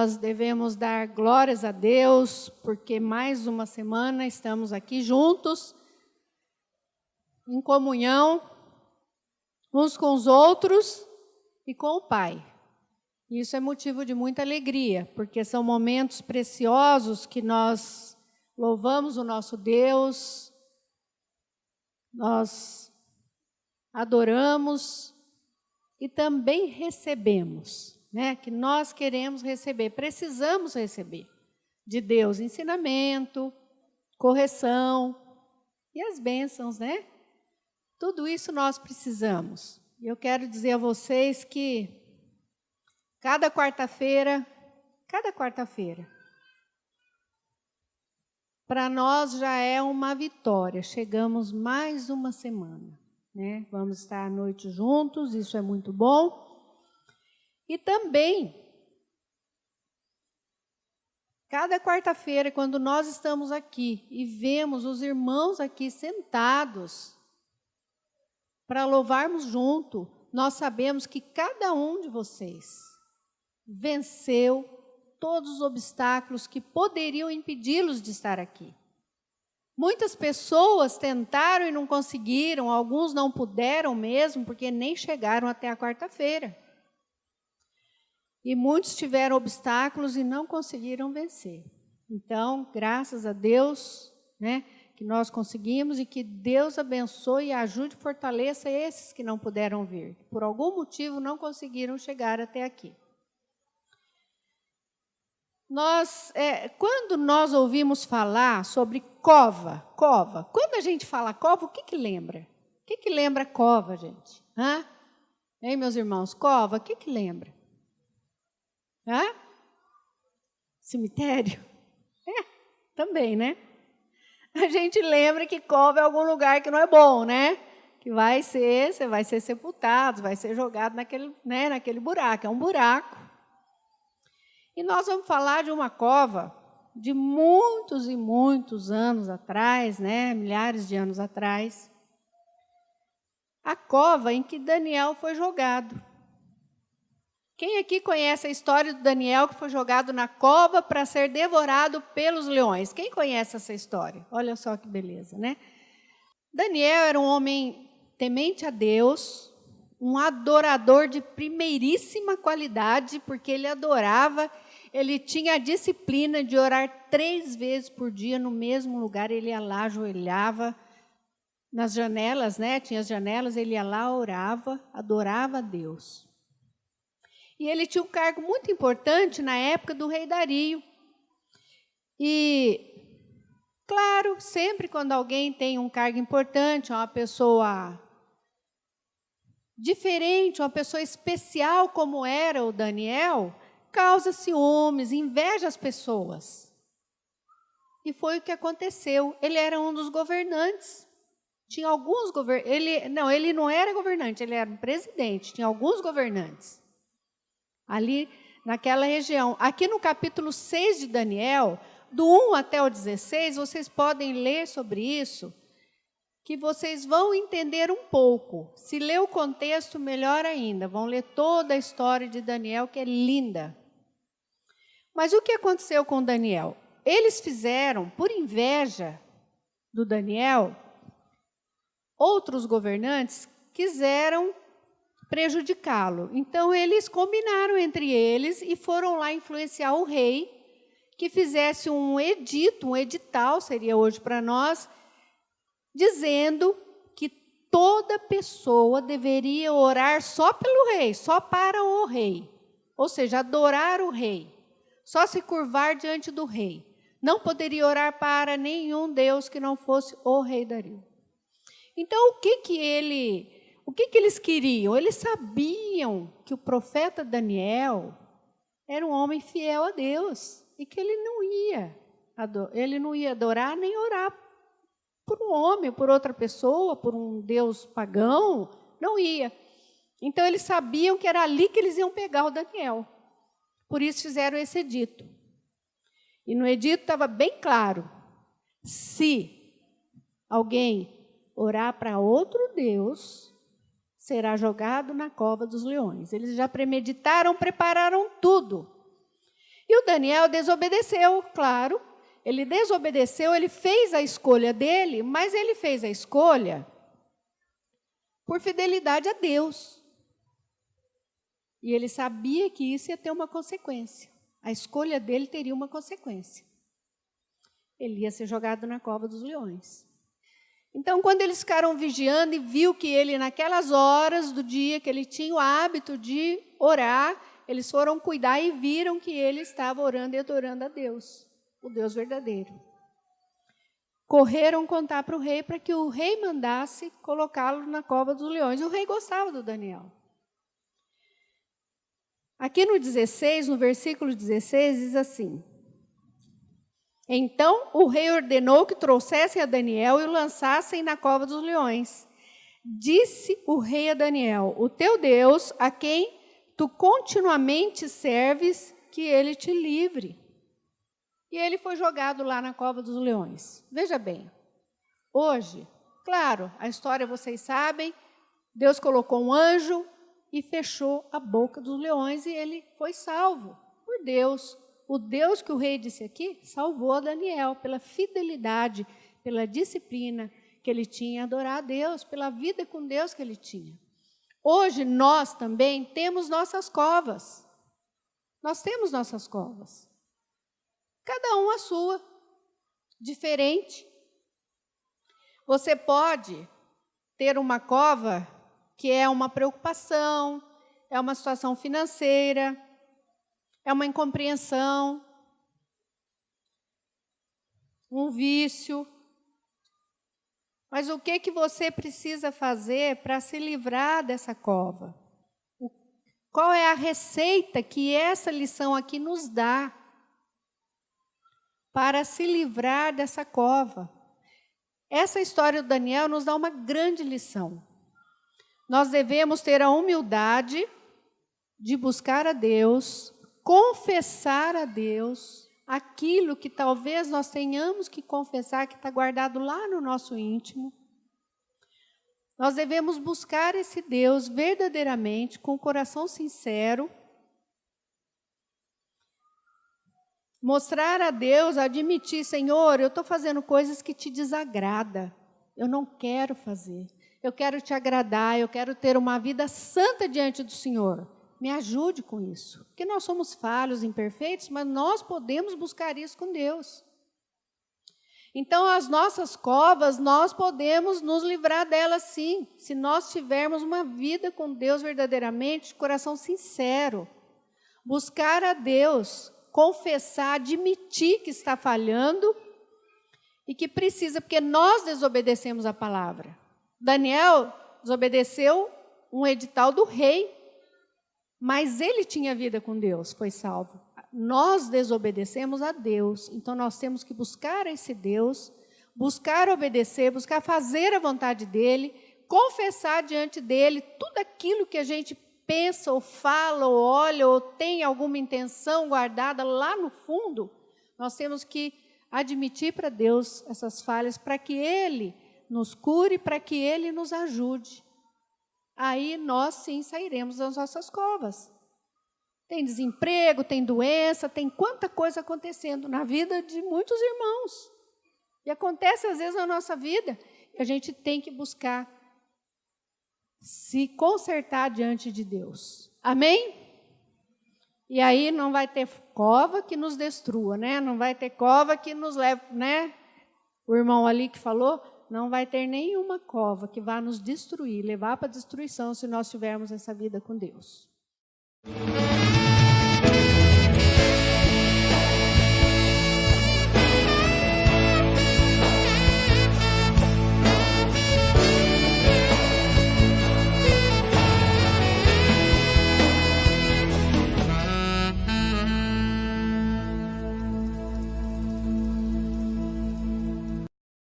nós devemos dar glórias a Deus, porque mais uma semana estamos aqui juntos, em comunhão, uns com os outros e com o Pai. Isso é motivo de muita alegria, porque são momentos preciosos que nós louvamos o nosso Deus, nós adoramos e também recebemos, né? Que nós queremos receber, precisamos receber de Deus ensinamento, correção e as bênçãos, né? Tudo isso nós precisamos. Eu quero dizer a vocês que cada quarta-feira, para nós já é uma vitória. Chegamos mais uma semana, né? Vamos estar à noite juntos, isso é muito bom. E também, cada quarta-feira, quando nós estamos aqui e vemos os irmãos aqui sentados para louvarmos junto, nós sabemos que cada um de vocês venceu todos os obstáculos que poderiam impedi-los de estar aqui. Muitas pessoas tentaram e não conseguiram, alguns não puderam mesmo, porque nem chegaram até a quarta-feira. E muitos tiveram obstáculos e não conseguiram vencer. Então, graças a Deus, né, que nós conseguimos e que Deus abençoe e ajude e fortaleça esses que não puderam vir, que por algum motivo não conseguiram chegar até aqui. Quando nós ouvimos falar sobre cova, quando a gente fala cova, o que lembra? O que lembra cova, gente? Hein, meus irmãos, cova, o que lembra? Cemitério? Também, né? A gente lembra que cova é algum lugar que não é bom, né? Que você vai ser sepultado, vai ser jogado naquele buraco, é um buraco. E nós vamos falar de uma cova de muitos e muitos anos atrás, né? Milhares de anos atrás. A cova em que Daniel foi jogado. Quem aqui conhece a história do Daniel que foi jogado na cova para ser devorado pelos leões? Quem conhece essa história? Olha só que beleza, né? Daniel era um homem temente a Deus, um adorador de primeiríssima qualidade, porque ele adorava, ele tinha a disciplina de orar 3 vezes por dia no mesmo lugar, ele ia lá, ajoelhava nas janelas, né? Tinha as janelas, ele ia lá, orava, adorava a Deus. E ele tinha um cargo muito importante na época do rei Dario. E, claro, sempre quando alguém tem um cargo importante, uma pessoa diferente, uma pessoa especial como era o Daniel, causa ciúmes, inveja as pessoas. E foi o que aconteceu. Ele era um dos governantes. Tinha alguns governantes. Ele não era governante, ele era um presidente. Tinha alguns governantes ali naquela região. Aqui no capítulo 6 de Daniel, do 1 até o 16, vocês podem ler sobre isso, que vocês vão entender um pouco. Se ler o contexto, melhor ainda. Vão ler toda a história de Daniel, que é linda. Mas o que aconteceu com Daniel? Eles fizeram, por inveja do Daniel, outros governantes quiseram prejudicá-lo. Então, eles combinaram entre eles e foram lá influenciar o rei que fizesse um edital, seria hoje para nós, dizendo que toda pessoa deveria orar só pelo rei, só para o rei. Ou seja, adorar o rei, só se curvar diante do rei. Não poderia orar para nenhum Deus que não fosse o rei Dario. Então, o que eles queriam? Eles sabiam que o profeta Daniel era um homem fiel a Deus e que ele não ia adorar nem orar por um homem, por outra pessoa, por um Deus pagão, não ia. Então, eles sabiam que era ali que eles iam pegar o Daniel. Por isso, fizeram esse edito. E no edito estava bem claro, se alguém orar para outro Deus, será jogado na cova dos leões. Eles já premeditaram, prepararam tudo. E o Daniel desobedeceu, claro. Ele desobedeceu, ele fez a escolha dele, mas ele fez a escolha por fidelidade a Deus. E ele sabia que isso ia ter uma consequência. A escolha dele teria uma consequência. Ele ia ser jogado na cova dos leões. Então, quando eles ficaram vigiando e viu que ele, naquelas horas do dia que ele tinha o hábito de orar, eles foram cuidar e viram que ele estava orando e adorando a Deus, o Deus verdadeiro. Correram contar para o rei, para que o rei mandasse colocá-lo na cova dos leões. O rei gostava do Daniel. Aqui no 16, no versículo 16, diz assim: então o rei ordenou que trouxessem a Daniel e o lançassem na cova dos leões. Disse o rei a Daniel: o teu Deus, a quem tu continuamente serves, que ele te livre. E ele foi jogado lá na cova dos leões. Veja bem, hoje, claro, a história vocês sabem, Deus colocou um anjo e fechou a boca dos leões e ele foi salvo por Deus. O Deus que o rei disse aqui salvou a Daniel pela fidelidade, pela disciplina que ele tinha em adorar a Deus, pela vida com Deus que ele tinha. Hoje nós também temos nossas covas. Nós temos nossas covas. Cada um a sua, diferente. Você pode ter uma cova que é uma preocupação, é uma situação financeira, é uma incompreensão, um vício. Mas o que você precisa fazer para se livrar dessa cova? Qual é a receita que essa lição aqui nos dá para se livrar dessa cova? Essa história do Daniel nos dá uma grande lição. Nós devemos ter a humildade de buscar a Deus, confessar a Deus aquilo que talvez nós tenhamos que confessar, que está guardado lá no nosso íntimo. Nós devemos buscar esse Deus verdadeiramente, com o coração sincero, mostrar a Deus, admitir: Senhor, eu estou fazendo coisas que te desagradam, eu não quero fazer, eu quero te agradar, eu quero ter uma vida santa diante do Senhor. Me ajude com isso, porque nós somos falhos, imperfeitos, mas nós podemos buscar isso com Deus. Então, as nossas covas, nós podemos nos livrar delas sim, se nós tivermos uma vida com Deus verdadeiramente, de coração sincero. Buscar a Deus, confessar, admitir que está falhando e que precisa, porque nós desobedecemos a palavra. Daniel desobedeceu um edital do rei, mas ele tinha vida com Deus, foi salvo. Nós desobedecemos a Deus, então nós temos que buscar esse Deus, buscar obedecer, buscar fazer a vontade dEle, confessar diante dEle tudo aquilo que a gente pensa, ou fala, ou olha, ou tem alguma intenção guardada lá no fundo. Nós temos que admitir para Deus essas falhas, para que Ele nos cure, para que Ele nos ajude. Aí nós sim sairemos das nossas covas. Tem desemprego, tem doença, tem quanta coisa acontecendo na vida de muitos irmãos. E acontece às vezes na nossa vida, e a gente tem que buscar se consertar diante de Deus. Amém? E aí não vai ter cova que nos destrua, né? Não vai ter cova que nos leve, né? O irmão ali que falou, não vai ter nenhuma cova que vá nos destruir, levar para a destruição, se nós tivermos essa vida com Deus.